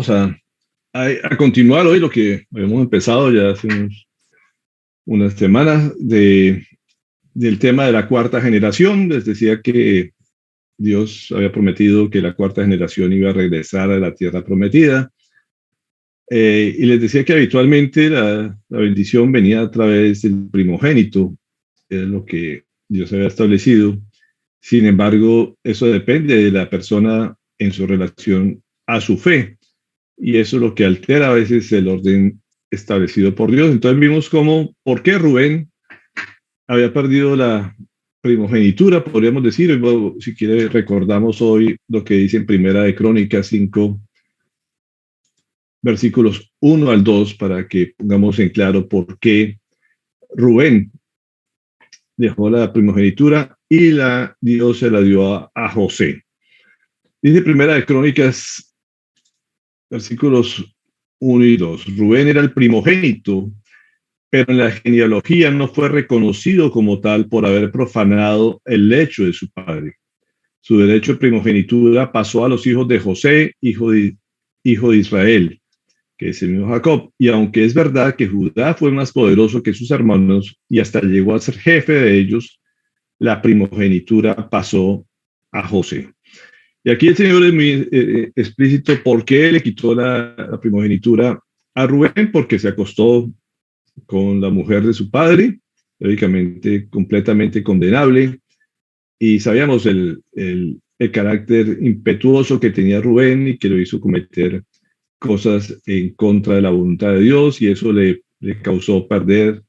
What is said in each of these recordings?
vamos a continuar hoy lo que hemos empezado ya hace unas semanas del tema de la cuarta generación. Les decía que Dios había prometido que la cuarta generación iba a regresar a la tierra prometida. Y les decía que habitualmente la bendición venía a través del primogénito, es lo que Dios había establecido. Sin embargo, eso depende de la persona en su relación a su fe. Y eso es lo que altera a veces el orden establecido por Dios. Entonces vimos por qué Rubén había perdido la primogenitura, podríamos decir. Si quiere, recordamos hoy lo que dice en Primera de Crónicas 5, versículos 1 al 2, para que pongamos en claro por qué Rubén dejó la primogenitura y Dios se la dio a José. Dice Primera de Crónicas, versículos 1 y 2. Rubén era el primogénito, pero en la genealogía no fue reconocido como tal por haber profanado el lecho de su padre. Su derecho de primogenitura pasó a los hijos de José, hijo de Israel, que es el mismo Jacob. Y aunque es verdad que Judá fue más poderoso que sus hermanos y hasta llegó a ser jefe de ellos, la primogenitura pasó a José. Y aquí el Señor es muy explícito por qué le quitó la primogenitura a Rubén, porque se acostó con la mujer de su padre, lógicamente completamente condenable, y sabíamos el carácter impetuoso que tenía Rubén y que lo hizo cometer cosas en contra de la voluntad de Dios, y eso le causó perder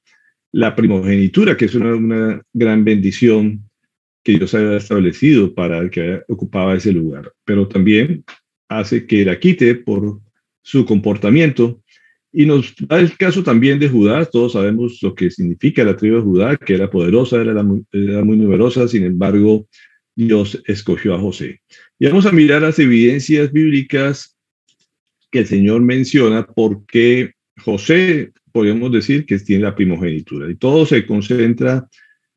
la primogenitura, que es una gran bendición que Dios había establecido para el que ocupaba ese lugar, pero también hace que la quite por su comportamiento. Y nos da el caso también de Judá. Todos sabemos lo que significa la tribu de Judá, que era poderosa, era muy numerosa. Sin embargo, Dios escogió a José. Y vamos a mirar las evidencias bíblicas que el Señor menciona porque José, podríamos decir, que tiene la primogenitura. Y todo se concentra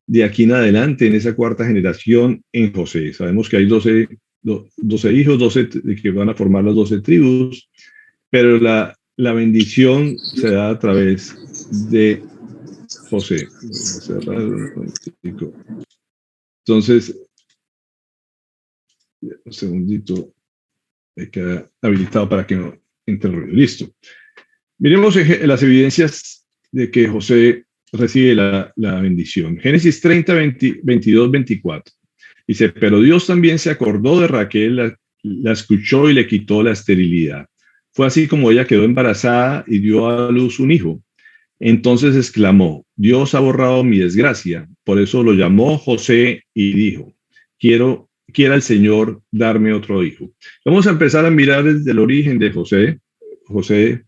de aquí en adelante, en esa cuarta generación, en José. Sabemos que hay 12 hijos, 12 que van a formar las 12 tribus, pero la bendición se da a través de José. Entonces, un segundito, me queda habilitado para que no entre el ruido. Listo. Miremos las evidencias de que José recibe la bendición. Génesis 30, 22, 24. Dice, pero Dios también se acordó de Raquel, la escuchó y le quitó la esterilidad. Fue así como ella quedó embarazada y dio a luz un hijo. Entonces exclamó, Dios ha borrado mi desgracia. Por eso lo llamó José y dijo, quiera el Señor darme otro hijo. Vamos a empezar a mirar desde el origen de José. José,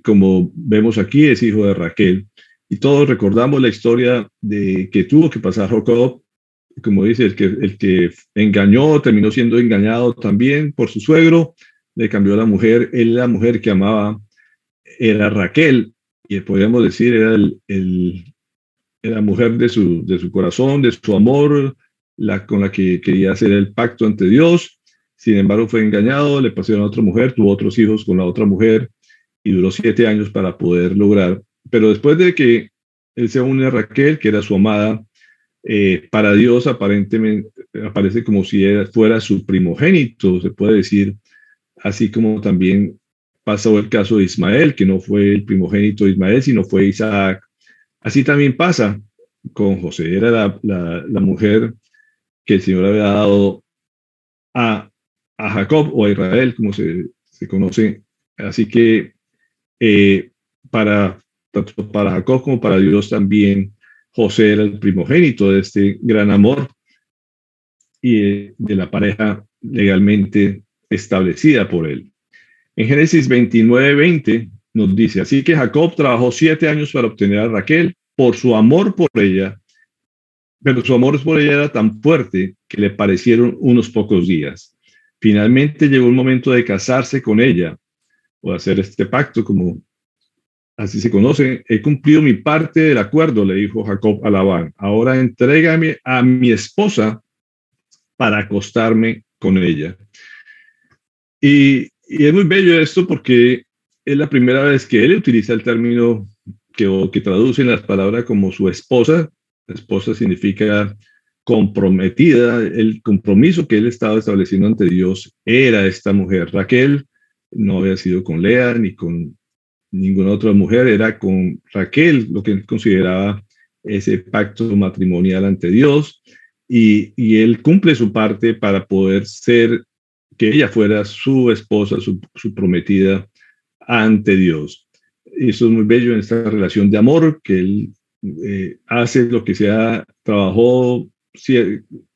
como vemos aquí, es hijo de Raquel. Y todos recordamos la historia de que tuvo que pasar Jacob. Como dice, el que engañó, terminó siendo engañado también por su suegro, le cambió la mujer. Él, la mujer que amaba era Raquel, y podríamos decir era la mujer de su corazón, de su amor, con la que quería hacer el pacto ante Dios. Sin embargo, fue engañado, le pasaron a otra mujer, tuvo otros hijos con la otra mujer y duró 7 años para poder lograr. Pero después de que él se une a Raquel, que era su amada, para Dios aparentemente aparece como si fuera su primogénito, se puede decir, así como también pasó el caso de Ismael, que no fue el primogénito de Ismael, sino fue Isaac. Así también pasa con José, era la mujer que el Señor había dado a Jacob o a Israel, como se conoce. Así que tanto para Jacob como para Dios también, José era el primogénito de este gran amor y de la pareja legalmente establecida por él. En Génesis 29, 20 nos dice, así que Jacob trabajó 7 años para obtener a Raquel por su amor por ella, pero su amor por ella era tan fuerte que le parecieron unos pocos días. Finalmente llegó el momento de casarse con ella o hacer este pacto, como así se conoce. He cumplido mi parte del acuerdo, le dijo Jacob a Labán. Ahora entrégame a mi esposa para acostarme con ella. Y Y es muy bello esto porque es la primera vez que él utiliza el término que traducen las palabras como su esposa. Esposa significa comprometida. El compromiso que él estaba estableciendo ante Dios era esta mujer. Raquel no había sido con Lea ni con ninguna otra mujer, era con Raquel lo que él consideraba ese pacto matrimonial ante Dios. Y él cumple su parte para poder ser, que ella fuera su esposa, su prometida ante Dios. Eso es muy bello en esta relación de amor, que él hace lo que sea, trabajó,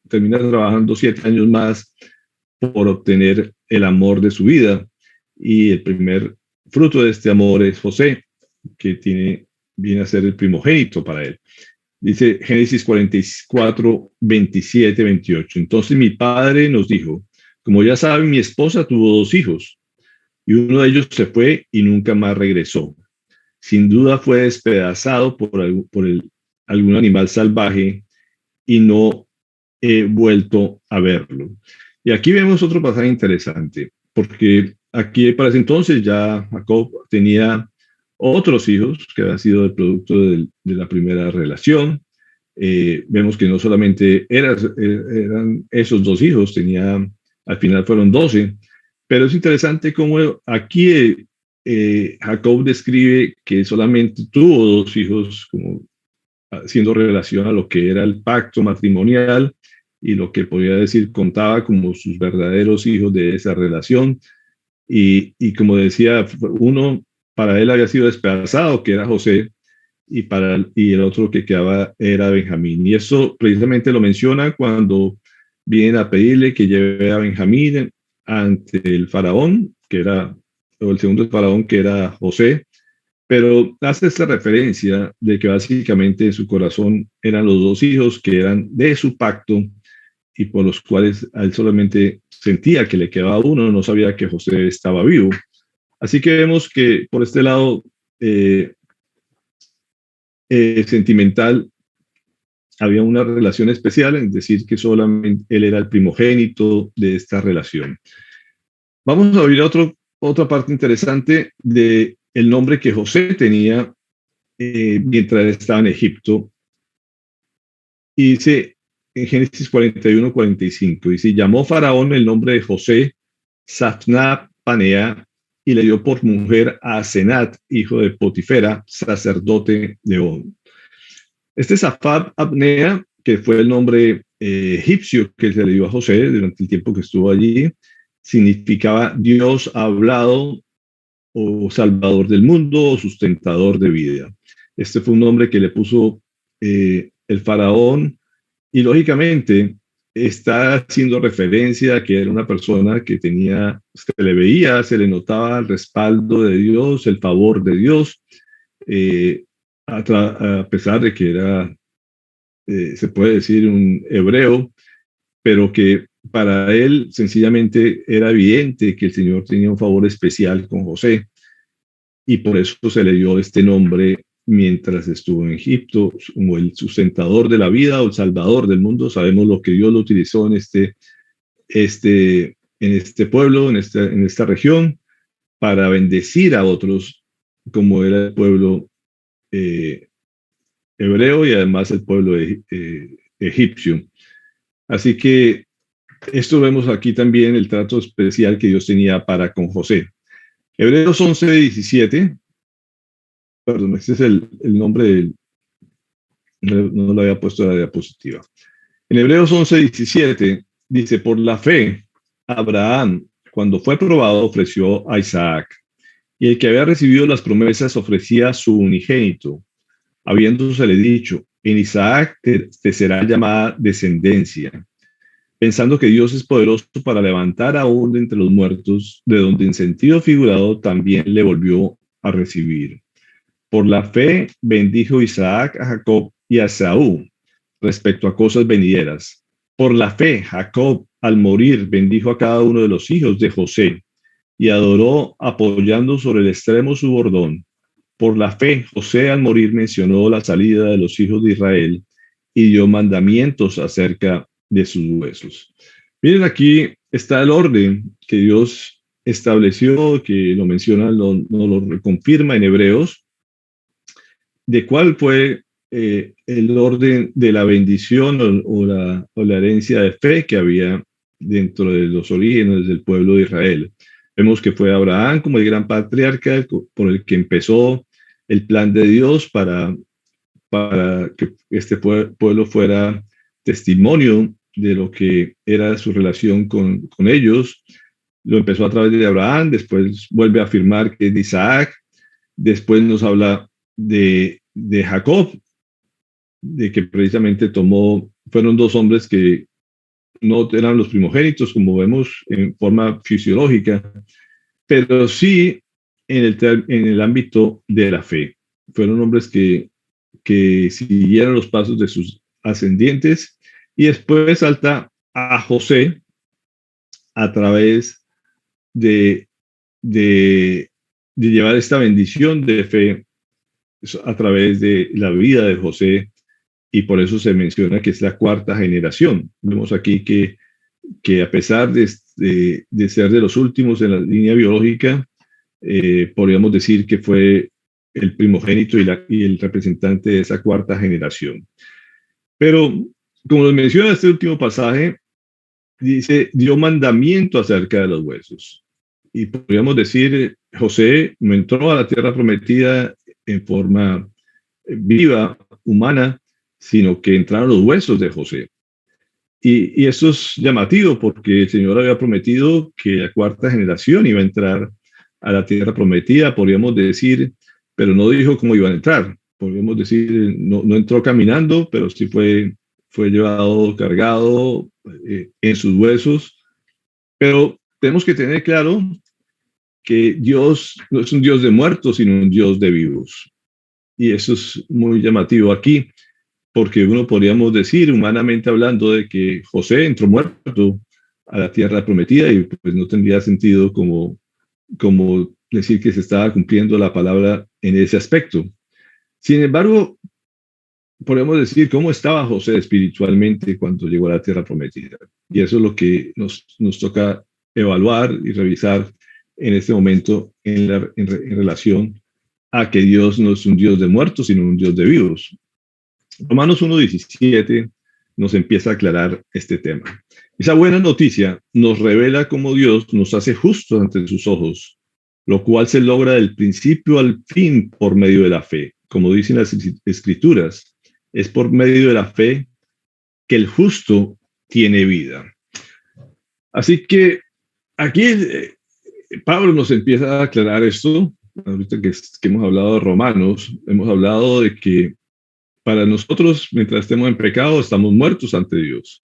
termina trabajando 7 años más por obtener el amor de su vida. Y el primer fruto de este amor es José, que viene a ser el primogénito para él. Dice Génesis 44, 27, 28. Entonces mi padre nos dijo, como ya saben, mi esposa tuvo 2 hijos y uno de ellos se fue y nunca más regresó. Sin duda fue despedazado algún animal salvaje y no he vuelto a verlo. Y aquí vemos otro pasaje interesante, porque aquí para ese entonces ya Jacob tenía otros hijos que habían sido el producto de la primera relación. Vemos que no solamente eran esos 2 hijos, al final fueron 12, pero es interesante cómo aquí Jacob describe que solamente tuvo 2 hijos, como haciendo relación a lo que era el pacto matrimonial y lo que podía decir contaba como sus verdaderos hijos de esa relación. Y como decía, uno para él había sido despedazado, que era José, y el otro que quedaba era Benjamín. Y eso precisamente lo menciona cuando vienen a pedirle que lleve a Benjamín ante el faraón, o el segundo faraón, que era José, pero hace esta referencia de que básicamente en su corazón eran los 2 hijos que eran de su pacto y por los cuales él solamente sentía que le quedaba uno, no sabía que José estaba vivo. Así que vemos que por este lado sentimental había una relación especial, es decir, que solamente él era el primogénito de esta relación. Vamos a ver otra parte interesante de el nombre que José tenía mientras estaba en Egipto. Y dice en Génesis 41, 45, dice, llamó Faraón el nombre de José Safnat Panea y le dio por mujer a Asenat, hijo de Potifera, sacerdote de On. Este Safab Abnea, que fue el nombre egipcio que se le dio a José durante el tiempo que estuvo allí, significaba Dios ha hablado o salvador del mundo o sustentador de vida. Este fue un nombre que le puso el faraón y lógicamente está haciendo referencia a que era una persona que se le veía, se le notaba el respaldo de Dios, el favor de Dios, a pesar de que era, se puede decir, un hebreo, pero que para él sencillamente era evidente que el Señor tenía un favor especial con José y por eso se le dio este nombre mientras estuvo en Egipto, como el sustentador de la vida o el salvador del mundo. Sabemos lo que Dios lo utilizó en este pueblo, en esta región, para bendecir a otros, como era el pueblo hebreo y además el pueblo egipcio. Así que esto vemos aquí también el trato especial que Dios tenía para con José. Hebreos 11, 17, perdón, este es el nombre no lo había puesto en la diapositiva. En Hebreos 11, 17 dice, por la fe, Abraham, cuando fue probado, ofreció a Isaac, y el que había recibido las promesas ofrecía su unigénito, habiéndosele dicho, en Isaac te será llamada descendencia, pensando que Dios es poderoso para levantar aún de entre los muertos, de donde en sentido figurado también le volvió a recibir. Por la fe bendijo Isaac a Jacob y a Esaú respecto a cosas venideras. Por la fe, Jacob, al morir, bendijo a cada uno de los hijos de José y adoró apoyando sobre el extremo su bordón. Por la fe, José al morir mencionó la salida de los hijos de Israel y dio mandamientos acerca de sus huesos. Miren, aquí está el orden que Dios estableció, que lo menciona, no lo confirma en Hebreos, de cuál fue el orden de la bendición o la herencia de fe que había dentro de los orígenes del pueblo de Israel. Vemos que fue Abraham como el gran patriarca por el que empezó el plan de Dios para que este pueblo fuera testimonio de lo que era su relación con ellos. Lo empezó a través de Abraham, después vuelve a afirmar que es de Isaac, después nos habla de Jacob, de que precisamente fueron dos hombres que no eran los primogénitos, como vemos en forma fisiológica, pero sí en el ámbito de la fe. Fueron hombres que siguieron los pasos de sus ascendientes, y después salta a José a través de llevar esta bendición de fe a través de la vida de José, y por eso se menciona que es la cuarta generación. Vemos aquí que a pesar de ser de los últimos en la línea biológica, podríamos decir que fue el primogénito y el representante de esa cuarta generación. Pero, como nos menciona este último pasaje, dice, dio mandamiento acerca de los huesos. Y podríamos decir, José no entró a la tierra prometida en forma viva, humana, sino que entraron los huesos de José. Y esto es llamativo porque el Señor había prometido que la cuarta generación iba a entrar a la tierra prometida, podríamos decir, pero no dijo cómo iban a entrar. Podríamos decir, no entró caminando, pero sí fue llevado, cargado en sus huesos. Pero tenemos que tener claro que Dios no es un Dios de muertos, sino un Dios de vivos. Y eso es muy llamativo aquí, porque uno podríamos decir, humanamente hablando, de que José entró muerto a la tierra prometida, y pues no tendría sentido como decir que se estaba cumpliendo la palabra en ese aspecto. Sin embargo, podemos decir cómo estaba José espiritualmente cuando llegó a la tierra prometida. Y eso es lo que nos toca evaluar y revisar en este momento en relación a que Dios no es un Dios de muertos, sino un Dios de vivos. Romanos 1:17 nos empieza a aclarar este tema. Esa buena noticia nos revela cómo Dios nos hace justos ante sus ojos, lo cual se logra del principio al fin por medio de la fe. Como dicen las Escrituras, es por medio de la fe que el justo tiene vida. Así que aquí Pablo nos empieza a aclarar esto. Ahorita que hemos hablado de Romanos, hemos hablado de que para nosotros, mientras estemos en pecado, estamos muertos ante Dios.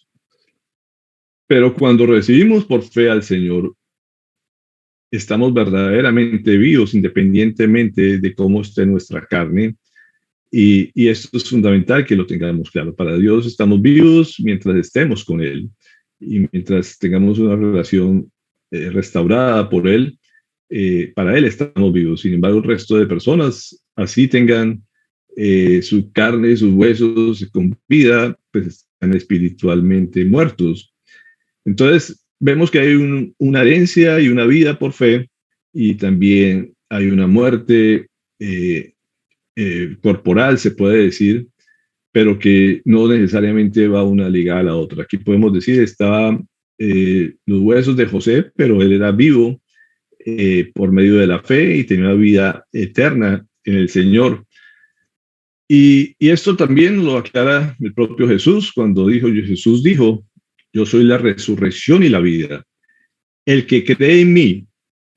Pero cuando recibimos por fe al Señor, estamos verdaderamente vivos, independientemente de cómo esté nuestra carne. Y esto es fundamental que lo tengamos claro. Para Dios estamos vivos mientras estemos con Él. Y mientras tengamos una relación restaurada por Él, para Él estamos vivos. Sin embargo, el resto de personas, así tengan su carne, sus huesos con vida, pues están espiritualmente muertos. Entonces, vemos que hay una herencia y una vida por fe, y también hay una muerte corporal, se puede decir, pero que no necesariamente va una ligada a la otra. Aquí podemos decir, estaban los huesos de José, pero él era vivo por medio de la fe y tenía una vida eterna en el Señor. Y esto también lo aclara el propio Jesús cuando Jesús dijo, yo soy la resurrección y la vida. El que cree en mí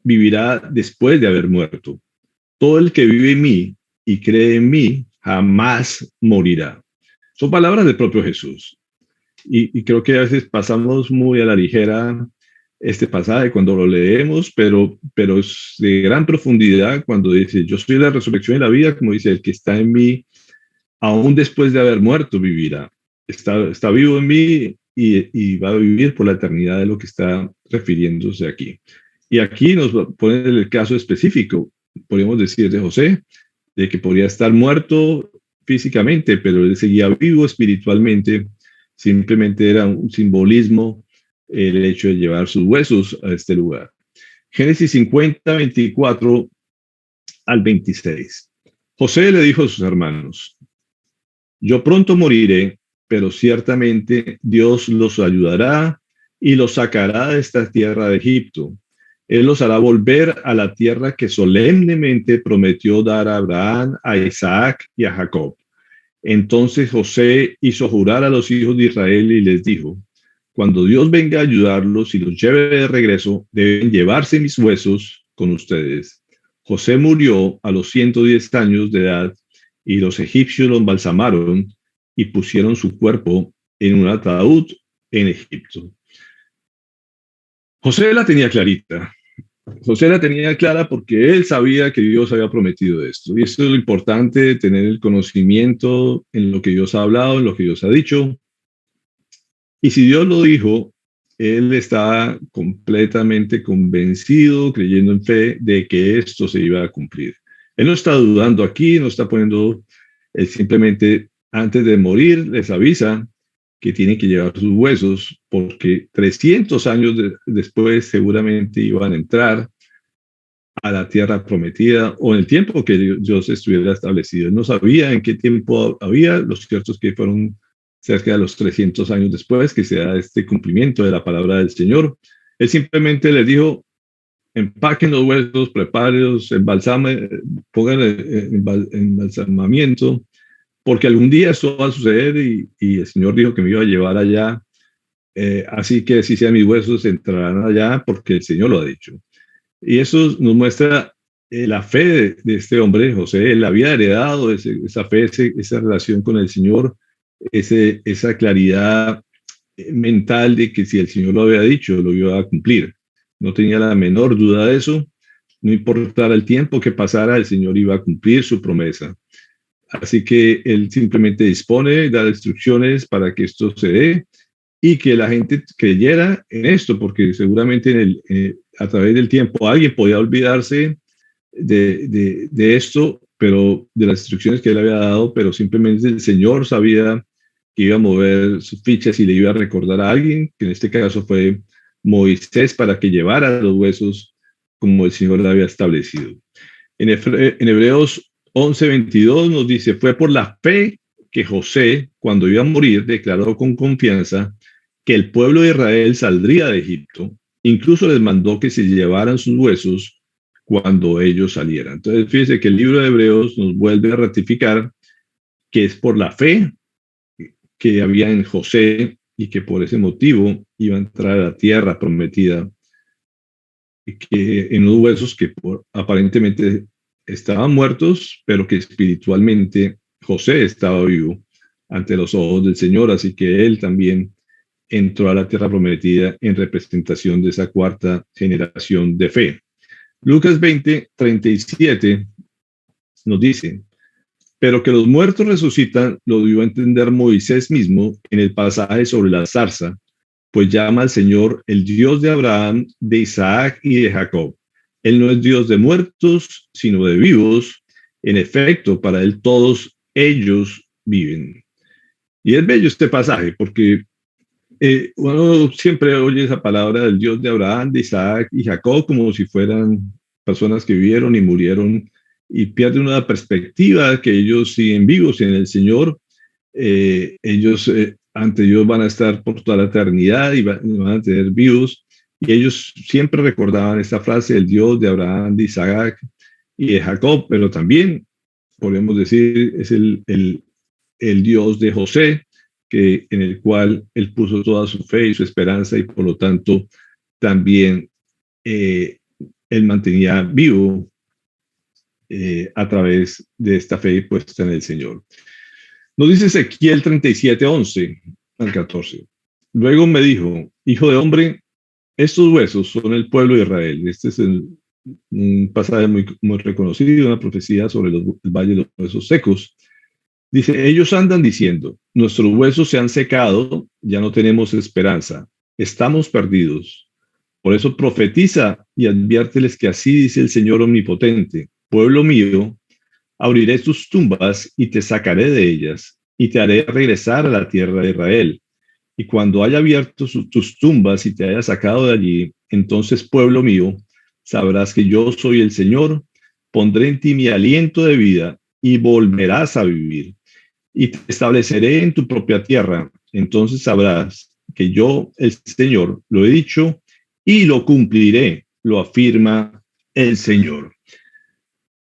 vivirá después de haber muerto. Todo el que vive en mí y cree en mí jamás morirá. Son palabras del propio Jesús. Y creo que a veces pasamos muy a la ligera este pasaje cuando lo leemos, pero es de gran profundidad cuando dice, yo soy la resurrección y la vida, como dice, el que está en mí, aún después de haber muerto, vivirá. Está vivo en mí y va a vivir por la eternidad, de lo que está refiriéndose aquí. Y aquí nos pone el caso específico, podríamos decir, de José, de que podría estar muerto físicamente, pero él seguía vivo espiritualmente. Simplemente era un simbolismo el hecho de llevar sus huesos a este lugar. Génesis 50, 24 al 26. José le dijo a sus hermanos: yo pronto moriré, pero ciertamente Dios los ayudará y los sacará de esta tierra de Egipto. Él los hará volver a la tierra que solemnemente prometió dar a Abraham, a Isaac y a Jacob. Entonces José hizo jurar a los hijos de Israel y les dijo: cuando Dios venga a ayudarlos y los lleve de regreso, deben llevarse mis huesos con ustedes. José murió a los 110 años de edad y los egipcios lo embalsamaron y pusieron su cuerpo en un ataúd en Egipto. José la tenía clarita. José la tenía clara porque él sabía que Dios había prometido esto. Y esto es lo importante, tener el conocimiento en lo que Dios ha hablado, en lo que Dios ha dicho. Y si Dios lo dijo, él está completamente convencido, creyendo en fe, de que esto se iba a cumplir. Él no está dudando aquí, no está poniendo, él simplemente antes de morir les avisa que tienen que llevar sus huesos porque 300 años después seguramente iban a entrar a la tierra prometida o en el tiempo que Dios estuviera establecido. Él no sabía en qué tiempo había, lo cierto es que fueron cerca de los 300 años después que se da este cumplimiento de la palabra del Señor. Él simplemente les dijo: empaquen los huesos, prepárenlos, embalsamen, pongan embalsamamiento, porque algún día esto va a suceder y el Señor dijo que me iba a llevar allá. Así que si sean mis huesos, entrarán allá porque el Señor lo ha dicho. Y eso nos muestra la fe de este hombre, José. Él había heredado esa fe, esa relación con el Señor, esa claridad mental de que si el Señor lo había dicho, lo iba a cumplir. No tenía la menor duda de eso. No importara el tiempo que pasara, el Señor iba a cumplir su promesa. Así que él simplemente dispone, da instrucciones para que esto se dé y que la gente creyera en esto, porque seguramente a través del tiempo alguien podía olvidarse de esto, pero de las instrucciones que él había dado, pero simplemente el Señor sabía que iba a mover sus fichas y le iba a recordar a alguien, que en este caso fue Moisés, para que llevara los huesos como el Señor le había establecido. En Hebreos 11:22 nos dice: fue por la fe que José, cuando iba a morir, declaró con confianza que el pueblo de Israel saldría de Egipto. Incluso les mandó que se llevaran sus huesos cuando ellos salieran. Entonces, fíjense que el libro de Hebreos nos vuelve a ratificar que es por la fe que había en José y que por ese motivo iba a entrar a la tierra prometida, y que en los huesos que aparentemente estaban muertos, pero que espiritualmente José estaba vivo ante los ojos del Señor, así que él también entró a la tierra prometida en representación de esa cuarta generación de fe. Lucas 20:37 nos dice: pero que los muertos resucitan lo dio a entender Moisés mismo en el pasaje sobre la zarza, pues llama al Señor el Dios de Abraham, de Isaac y de Jacob. Él no es Dios de muertos, sino de vivos. En efecto, para él todos ellos viven. Y es bello este pasaje porque uno siempre oye esa palabra del Dios de Abraham, de Isaac y Jacob como si fueran personas que vivieron y murieron, y pierde una perspectiva que ellos siguen vivos en el Señor. Ellos ante Dios van a estar por toda la eternidad y van a tener vivos. Y ellos siempre recordaban esta frase: el Dios de Abraham, de Isaac y de Jacob, pero también podemos decir es el Dios de José, en el cual él puso toda su fe y su esperanza, y por lo tanto también él mantenía vivo a través de esta fe puesta en el Señor. Nos dice Ezequiel 37:11 al 14. Luego me dijo: hijo de hombre, estos huesos son el pueblo de Israel. Este es un pasaje muy, muy reconocido, una profecía sobre el valle de los huesos secos. Dice: ellos andan diciendo, nuestros huesos se han secado, ya no tenemos esperanza, estamos perdidos. Por eso profetiza y adviérteles que así dice el Señor Omnipotente: pueblo mío, abriré tus tumbas y te sacaré de ellas, y te haré regresar a la tierra de Israel. Y cuando haya abierto tus tumbas y te haya sacado de allí, entonces, pueblo mío, sabrás que yo soy el Señor, pondré en ti mi aliento de vida y volverás a vivir. Y te estableceré en tu propia tierra. Entonces sabrás que yo, el Señor, lo he dicho y lo cumpliré, lo afirma el Señor.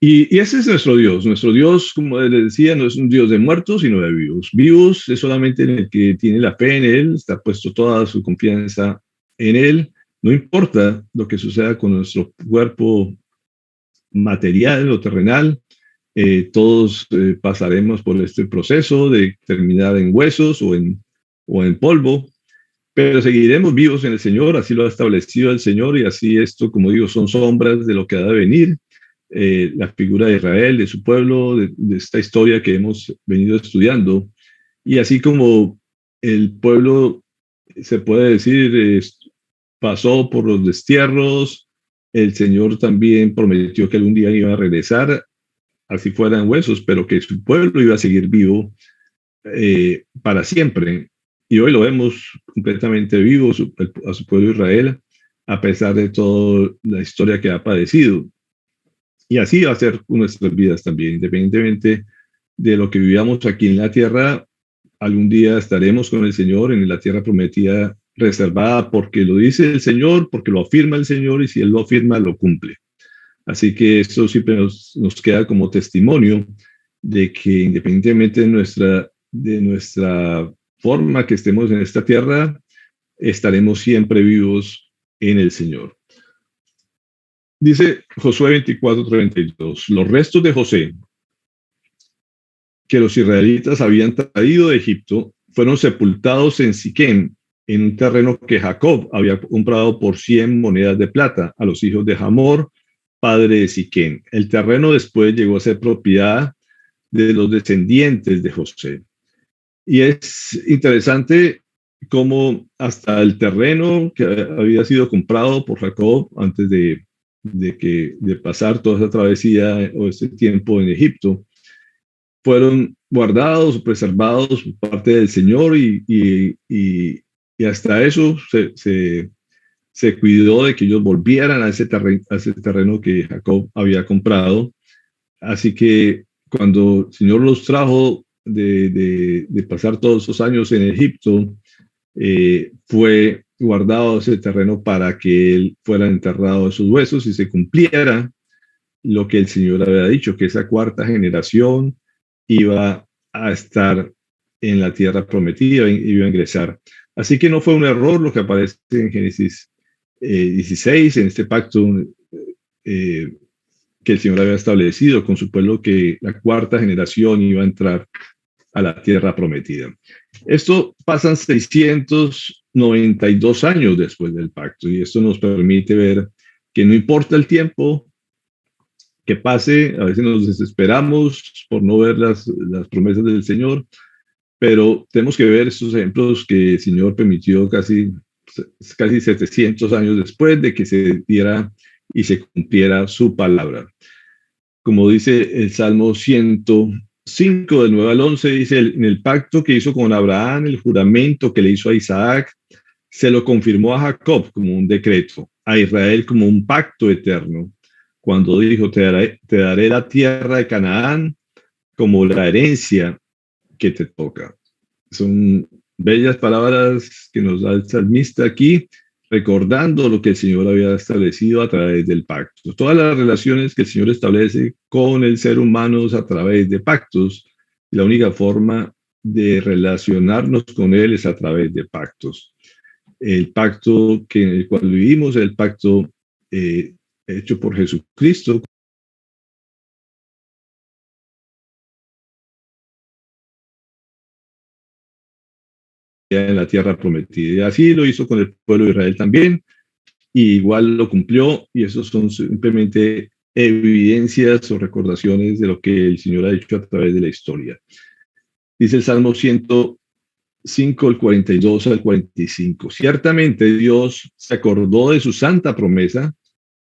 Y ese es nuestro Dios. Nuestro Dios, como les decía, no es un Dios de muertos, sino de vivos. Vivos es solamente en el que tiene la fe en Él, está puesto toda su confianza en Él. No importa lo que suceda con nuestro cuerpo material o terrenal, todos pasaremos por este proceso de terminar en huesos o en polvo, pero seguiremos vivos en el Señor, así lo ha establecido el Señor, y así esto, como digo, son sombras de lo que ha de venir, la figura de Israel, de su pueblo, de esta historia que hemos venido estudiando. Y así como el pueblo, se puede decir, pasó por los destierros, el Señor también prometió que algún día iba a regresar, así fueran huesos, pero que su pueblo iba a seguir vivo para siempre. Y hoy lo vemos completamente vivo a su pueblo Israel, a pesar de toda la historia que ha padecido. Y así va a ser con nuestras vidas también, independientemente de lo que vivamos aquí en la tierra, algún día estaremos con el Señor en la tierra prometida, reservada porque lo dice el Señor, porque lo afirma el Señor, y si Él lo afirma, lo cumple. Así que esto siempre nos queda como testimonio de que independientemente de nuestra forma que estemos en esta tierra, estaremos siempre vivos en el Señor. Dice Josué 24:32, los restos de José que los israelitas habían traído de Egipto fueron sepultados en Siquem, en un terreno que Jacob había comprado por 100 monedas de plata a los hijos de Hamor, padre de Siquem. El terreno después llegó a ser propiedad de los descendientes de José. Y es interesante cómo hasta el terreno que había sido comprado por Jacob antes de pasar toda esa travesía o ese tiempo en Egipto, fueron guardados, preservados por parte del Señor, y hasta eso se cuidó de que ellos volvieran a ese terreno que Jacob había comprado. Así que cuando el Señor los trajo de pasar todos esos años en Egipto, fue guardado ese terreno para que él fuera enterrado esos huesos y se cumpliera lo que el Señor había dicho, que esa cuarta generación iba a estar en la tierra prometida, iba a ingresar. Así que no fue un error lo que aparece en Génesis 16, en este pacto que el Señor había establecido con su pueblo, que la cuarta generación iba a entrar a la tierra prometida. Esto pasan 692 años después del pacto, y esto nos permite ver que no importa el tiempo que pase, a veces nos desesperamos por no ver las promesas del Señor, pero tenemos que ver estos ejemplos que el Señor permitió casi 700 años después de que se diera y se cumpliera su palabra. Como dice el Salmo 105, del 9 al 11, dice, en el pacto que hizo con Abraham, el juramento que le hizo a Isaac, se lo confirmó a Jacob como un decreto, a Israel como un pacto eterno, cuando dijo, te daré la tierra de Canaán como la herencia que te toca. Son bellas palabras que nos da el salmista aquí, recordando lo que el Señor había establecido a través del pacto. Todas las relaciones que el Señor establece con el ser humano es a través de pactos. La única forma de relacionarnos con Él es a través de pactos. El pacto en el cual vivimos es el pacto hecho por Jesucristo. En la tierra prometida. Y así lo hizo con el pueblo de Israel también, y igual lo cumplió, y esos son simplemente evidencias o recordaciones de lo que el Señor ha hecho a través de la historia. Dice el Salmo 105, el 42 al 45. Ciertamente Dios se acordó de su santa promesa,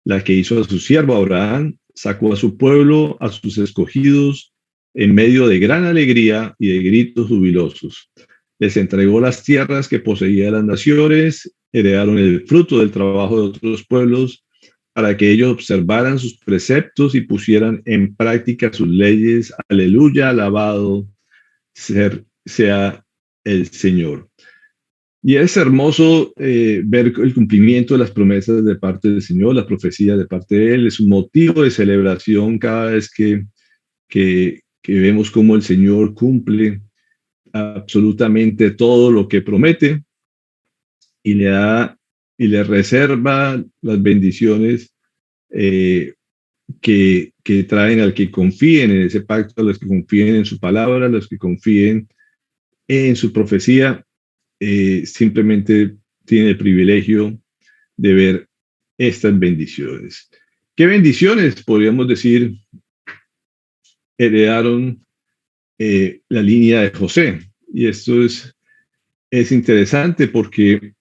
la que hizo a su siervo Abraham, sacó a su pueblo, a sus escogidos, en medio de gran alegría y de gritos jubilosos. Les entregó las tierras que poseían las naciones, heredaron el fruto del trabajo de otros pueblos, para que ellos observaran sus preceptos y pusieran en práctica sus leyes. Aleluya, alabado sea el Señor. Y es hermoso ver el cumplimiento de las promesas de parte del Señor, las profecías de parte de Él. Es un motivo de celebración cada vez que vemos cómo el Señor cumple absolutamente todo lo que promete y le da y le reserva las bendiciones que traen al que confíen en ese pacto, a los que confíen en su palabra, a los que confíen en su profecía. Simplemente tiene el privilegio de ver estas bendiciones. ¿Qué bendiciones, podríamos decir, heredaron la línea de José? Y esto es interesante porque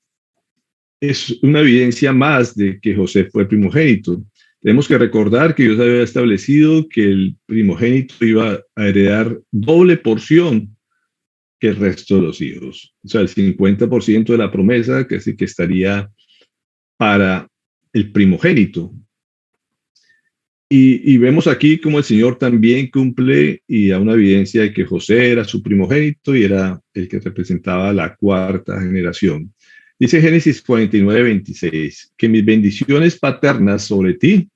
es una evidencia más de que José fue primogénito. Tenemos que recordar que Dios había establecido que el primogénito iba a heredar doble porción que el resto de los hijos. O sea, el 50% de la promesa que sí que estaría para el primogénito. Y vemos aquí como el Señor también cumple y da una evidencia de que José era su primogénito y era el que representaba la cuarta generación. Dice Génesis 49:26, que mis bendiciones paternas sobre ti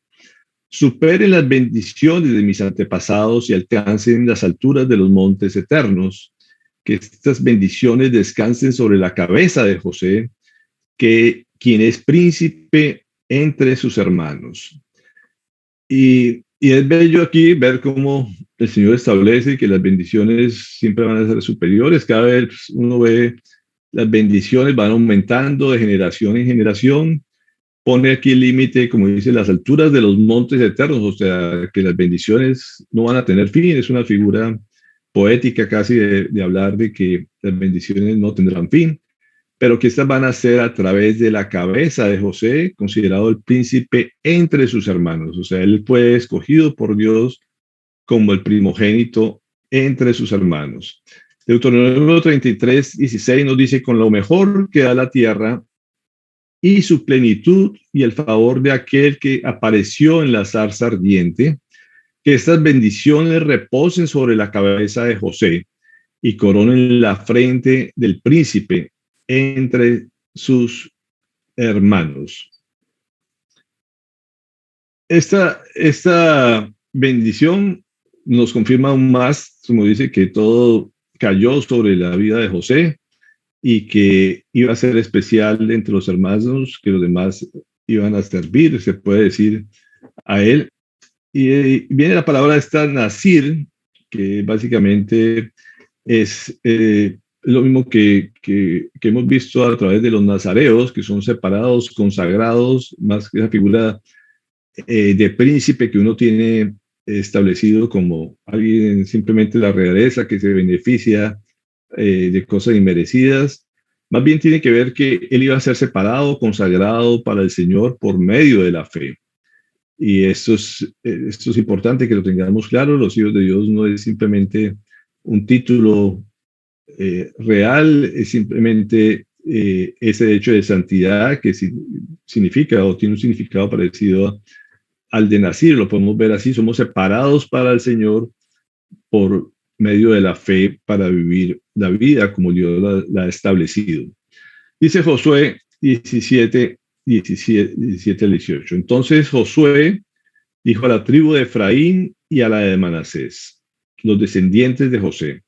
superen las bendiciones de mis antepasados y alcancen las alturas de los montes eternos. Que estas bendiciones descansen sobre la cabeza de José, que quien es príncipe entre sus hermanos. Y es bello aquí ver cómo el Señor establece que las bendiciones siempre van a ser superiores. Cada vez uno ve las bendiciones van aumentando de generación en generación. Pone aquí el límite, como dice, las alturas de los montes eternos, o sea, que las bendiciones no van a tener fin. Es una figura poética casi de hablar de que las bendiciones no tendrán fin, pero que estas van a ser a través de la cabeza de José, considerado el príncipe entre sus hermanos. O sea, él fue escogido por Dios como el primogénito entre sus hermanos. Deuteronomio 33:16 nos dice, con lo mejor que da la tierra y su plenitud y el favor de aquel que apareció en la zarza ardiente, que estas bendiciones reposen sobre la cabeza de José y coronen la frente del príncipe entre sus hermanos. Esta bendición nos confirma aún más, como dice, que todo cayó sobre la vida de José y que iba a ser especial entre los hermanos, que los demás iban a servir, se puede decir, a él. Y viene la palabra esta Nazir, que básicamente es lo mismo que hemos visto a través de los nazareos, que son separados, consagrados, más que esa figura de príncipe que uno tiene establecido como alguien simplemente la realeza que se beneficia de cosas inmerecidas. Más bien tiene que ver que él iba a ser separado, consagrado para el Señor por medio de la fe. Y esto es importante que lo tengamos claro. Los hijos de Dios no es simplemente un título real, es simplemente ese hecho de santidad que significa o tiene un significado parecido al de nacer. Lo podemos ver así, somos separados para el Señor por medio de la fe para vivir la vida como Dios la ha establecido. Dice Josué 17 al 18. Entonces Josué dijo a la tribu de Efraín y a la de Manasés, los descendientes de José,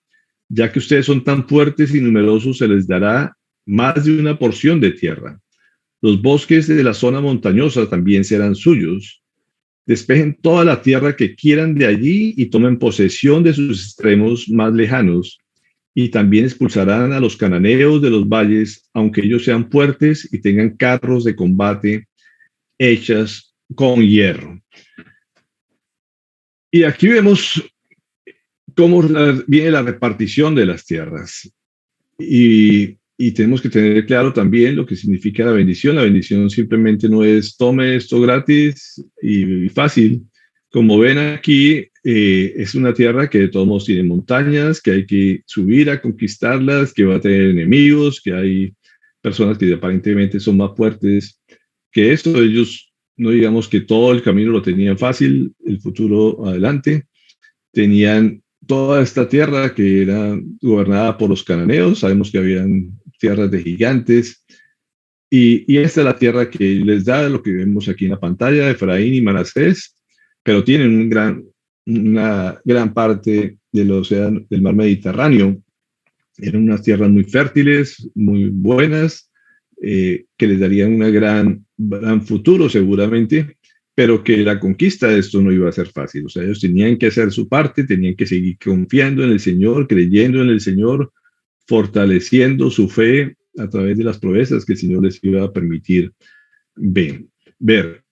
ya que ustedes son tan fuertes y numerosos, se les dará más de una porción de tierra. Los bosques de la zona montañosa también serán suyos. Despejen toda la tierra que quieran de allí y tomen posesión de sus extremos más lejanos. Y también expulsarán a los cananeos de los valles, aunque ellos sean fuertes y tengan carros de combate hechas con hierro. Y aquí vemos cómo viene la repartición de las tierras. Y tenemos que tener claro también lo que significa la bendición. La bendición simplemente no es tome esto gratis y fácil. Como ven aquí, es una tierra que de todos modos tiene montañas, que hay que subir a conquistarlas, que va a tener enemigos, que hay personas que aparentemente son más fuertes que esto. Ellos no digamos que todo el camino lo tenían fácil, el futuro adelante. Tenían toda esta tierra que era gobernada por los cananeos, sabemos que habían tierras de gigantes, y esta es la tierra que les da lo que vemos aquí en la pantalla, Efraín y Manasés, pero tienen una gran parte del océano, del mar Mediterráneo. Eran unas tierras muy fértiles, muy buenas, que les darían un gran futuro seguramente, pero que la conquista de esto no iba a ser fácil. O sea, ellos tenían que hacer su parte, tenían que seguir confiando en el Señor, creyendo en el Señor, fortaleciendo su fe a través de las proezas que el Señor les iba a permitir ver.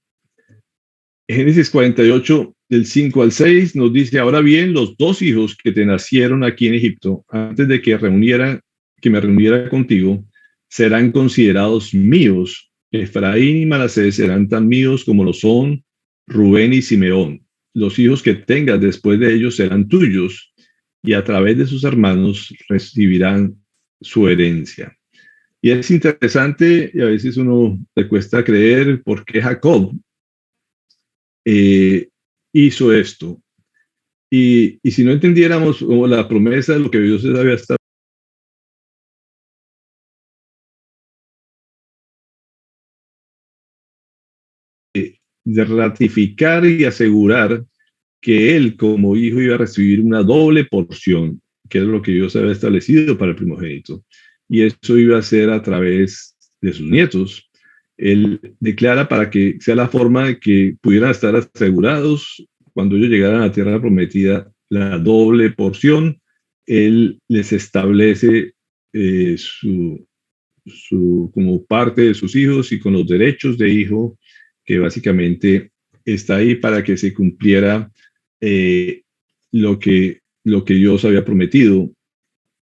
Génesis 48, del 5 al 6, nos dice: ahora bien, los dos hijos que te nacieron aquí en Egipto, antes de que me reuniera contigo, serán considerados míos. Efraín y Manasés serán tan míos como lo son Rubén y Simeón. Los hijos que tengas después de ellos serán tuyos, y a través de sus hermanos recibirán su herencia. Y es interesante, y a veces uno le cuesta creer por qué Jacob hizo esto. Y si no entendiéramos como la promesa de lo que Dios había estado de ratificar y asegurar que él como hijo iba a recibir una doble porción, que es lo que Dios había establecido para el primogénito. Y eso iba a ser a través de sus nietos. Él declara para que sea la forma de que pudieran estar asegurados cuando ellos llegaran a la tierra prometida la doble porción. Él les establece como parte de sus hijos y con los derechos de hijo, que básicamente está ahí para que se cumpliera lo que Dios había prometido,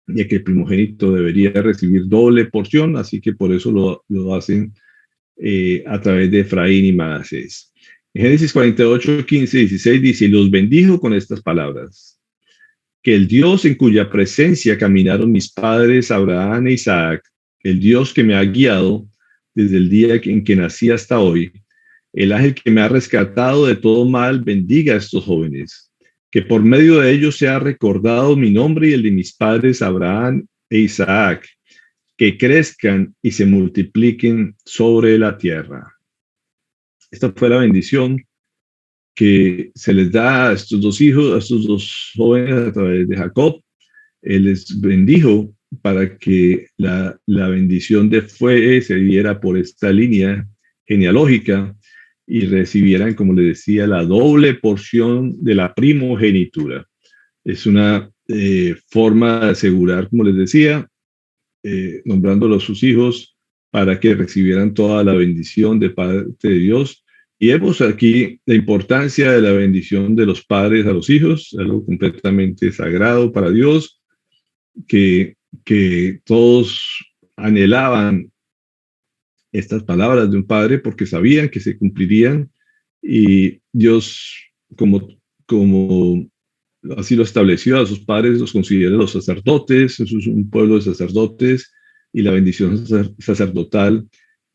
ya que el primogénito debería recibir doble porción, así que por eso lo hacen a través de Efraín y Manasés. En Génesis 48, 15, 16 dice: y los bendijo con estas palabras: que el Dios en cuya presencia caminaron mis padres Abraham e Isaac, el Dios que me ha guiado desde el día en que nací hasta hoy, el ángel que me ha rescatado de todo mal, bendiga a estos jóvenes, que por medio de ellos sea recordado mi nombre y el de mis padres Abraham e Isaac, que crezcan y se multipliquen sobre la tierra. Esta fue la bendición que se les da a estos dos hijos, a estos dos jóvenes a través de Jacob. Él les bendijo para que la bendición de fe se diera por esta línea genealógica y recibieran, como les decía, la doble porción de la primogenitura. Es una forma de asegurar, como les decía, nombrándolo a sus hijos para que recibieran toda la bendición de parte de Dios. Y vemos aquí la importancia de la bendición de los padres a los hijos, algo completamente sagrado para Dios, que todos anhelaban estas palabras de un padre porque sabían que se cumplirían, y Dios, como así lo estableció a sus padres, los considera los sacerdotes. Es un pueblo de sacerdotes, y la bendición sacerdotal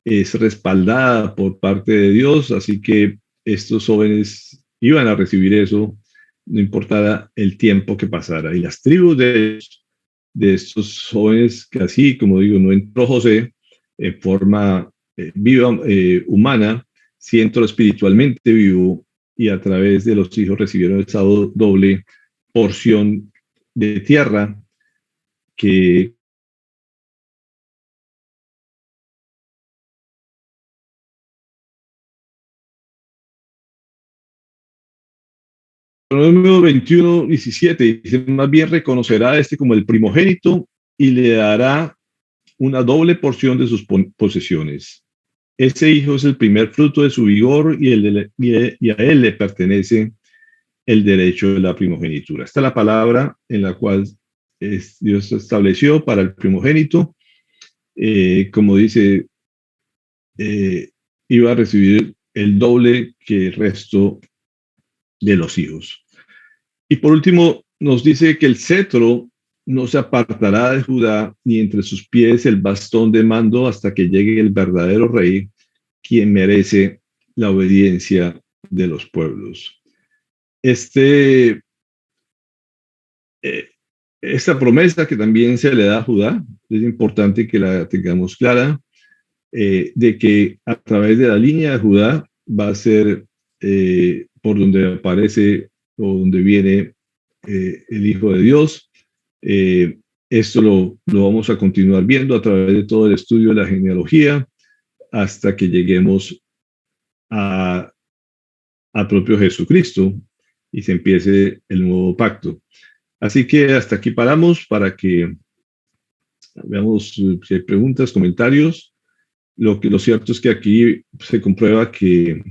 es respaldada por parte de Dios, así que estos jóvenes iban a recibir eso, no importara el tiempo que pasara. Y las tribus de estos jóvenes, que así, como digo, no entró José en forma viva, humana, sí entró espiritualmente vivo, y a través de los hijos recibieron esa doble porción de tierra que número 21, 17 dice: más bien reconocerá a este como el primogénito y le dará una doble porción de sus posesiones. Ese hijo es el primer fruto de su vigor, y a él le pertenece el derecho de la primogenitura. Esta es la palabra en la cual Dios estableció para el primogénito. Como dice, iba a recibir el doble que el resto de los hijos. Y por último, nos dice que el cetro no se apartará de Judá, ni entre sus pies el bastón de mando, hasta que llegue el verdadero rey, quien merece la obediencia de los pueblos. Este, eh, esta promesa que también se le da a Judá, es importante que la tengamos clara, de que a través de la línea de Judá va a ser por donde aparece o donde viene el Hijo de Dios. Esto lo vamos a continuar viendo a través de todo el estudio de la genealogía hasta que lleguemos al propio Jesucristo y se empiece el nuevo pacto. Así que hasta aquí paramos para que veamos si hay preguntas, comentarios. Lo cierto es que aquí se comprueba que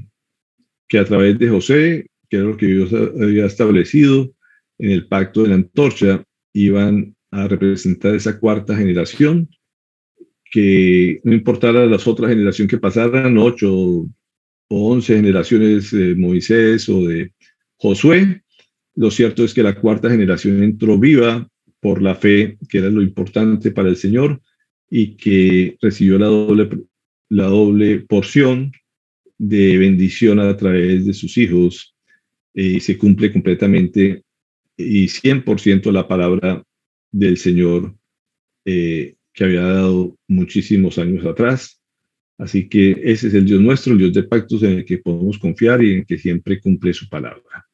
a través de José, que era lo que Dios había establecido en el pacto de la antorcha, iban a representar esa cuarta generación, que no importara las otras generaciones que pasaran, 8 o 11 generaciones de Moisés o de Josué, lo cierto es que la cuarta generación entró viva por la fe, que era lo importante para el Señor, y que recibió la doble porción de bendición a través de sus hijos, y se cumple completamente y 100% la palabra del Señor que había dado muchísimos años atrás. Así que ese es el Dios nuestro, el Dios de pactos en el que podemos confiar y en el que siempre cumple su palabra.